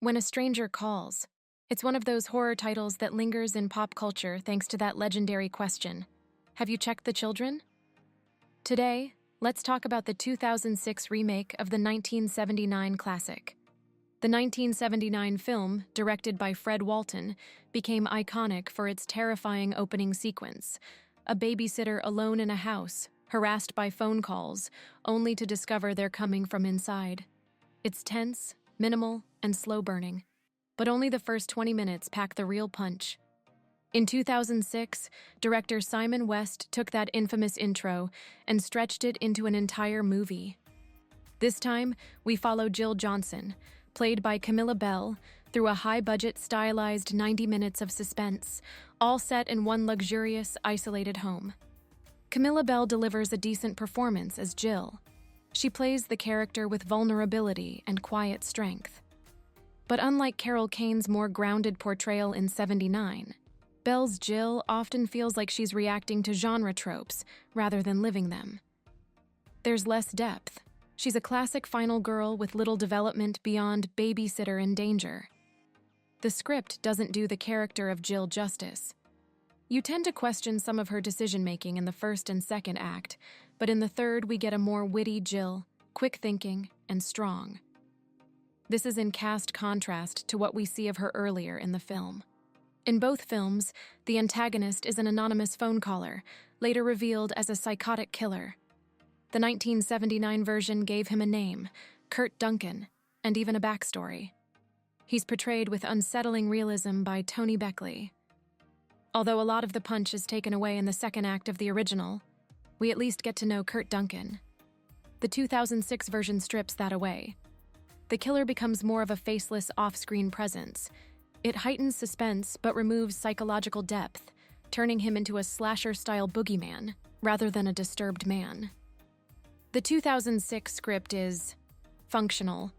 When a Stranger Calls. It's one of those horror titles that lingers in pop culture thanks to that legendary question. Have you checked the children? Today, let's talk about the 2006 remake of the 1979 classic. The 1979 film, directed by Fred Walton, became iconic for its terrifying opening sequence. A babysitter alone in a house, harassed by phone calls, only to discover they're coming from inside. It's tense, minimal, and slow-burning, but only the first 20 minutes pack the real punch. In 2006, director Simon West took that infamous intro and stretched it into an entire movie. This time, we follow Jill Johnson, played by Camilla Belle, through a high-budget, stylized 90 minutes of suspense, all set in one luxurious, isolated home. Camilla Belle delivers a decent performance as Jill. She plays the character with vulnerability and quiet strength. But unlike Carol Kane's more grounded portrayal in '79, Belle's Jill often feels like she's reacting to genre tropes rather than living them. There's less depth. She's a classic final girl with little development beyond babysitter in danger. The script doesn't do the character of Jill justice. You tend to question some of her decision-making in the first and second act, but in the third we get a more witty Jill, quick-thinking, and strong. This is in cast contrast to what we see of her earlier in the film. In both films, the antagonist is an anonymous phone caller, later revealed as a psychotic killer. The 1979 version gave him a name, Kurt Duncan, and even a backstory. He's portrayed with unsettling realism by Tony Beckley. Although a lot of the punch is taken away in the second act of the original, we at least get to know Kurt Duncan. The 2006 version strips that away. The killer becomes more of a faceless off-screen presence. It heightens suspense but removes psychological depth, turning him into a slasher-style boogeyman rather than a disturbed man. The 2006 script is functional.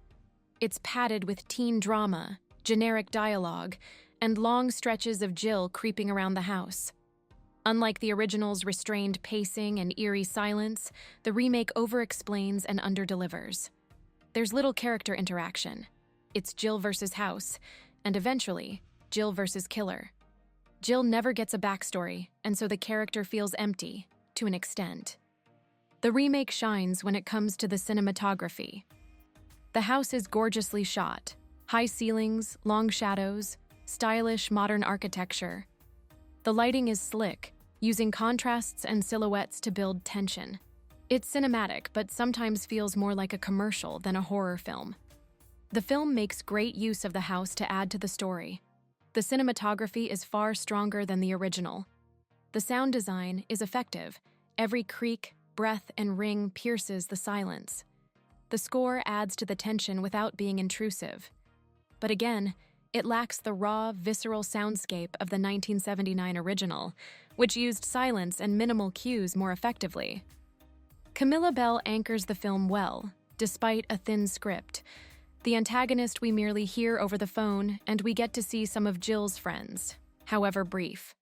It's padded with teen drama, generic dialogue, and long stretches of Jill creeping around the house. Unlike the original's restrained pacing and eerie silence, the remake over-explains and under-delivers. There's little character interaction. It's Jill versus house, and eventually, Jill versus killer. Jill never gets a backstory, and so the character feels empty, to an extent. The remake shines when it comes to the cinematography. The house is gorgeously shot. High ceilings, long shadows, stylish modern architecture. The lighting is slick, using contrasts and silhouettes to build tension. It's cinematic, but sometimes feels more like a commercial than a horror film. The film makes great use of the house to add to the story. The cinematography is far stronger than the original. The sound design is effective. Every creak, breath, and ring pierces the silence. The score adds to the tension without being intrusive. But again, it lacks the raw, visceral soundscape of the 1979 original, which used silence and minimal cues more effectively. Camilla Belle anchors the film well, despite a thin script. The antagonist we merely hear over the phone, and we get to see some of Jill's friends, however brief.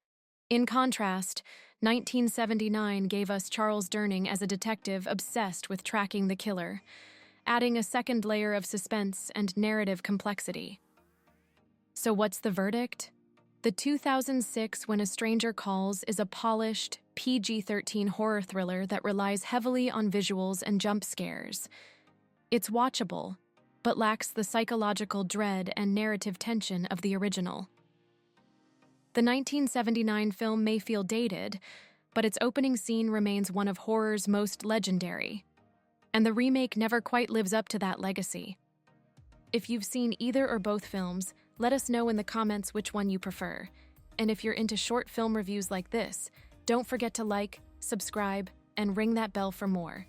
In contrast, 1979 gave us Charles Durning as a detective obsessed with tracking the killer, adding a second layer of suspense and narrative complexity. So what's the verdict? The 2006 When a Stranger Calls is a polished, PG-13 horror thriller that relies heavily on visuals and jump scares. It's watchable, but lacks the psychological dread and narrative tension of the original. The 1979 film may feel dated, but its opening scene remains one of horror's most legendary, and the remake never quite lives up to that legacy. If you've seen either or both films, let us know in the comments which one you prefer. And if you're into short film reviews like this, don't forget to like, subscribe, and ring that bell for more.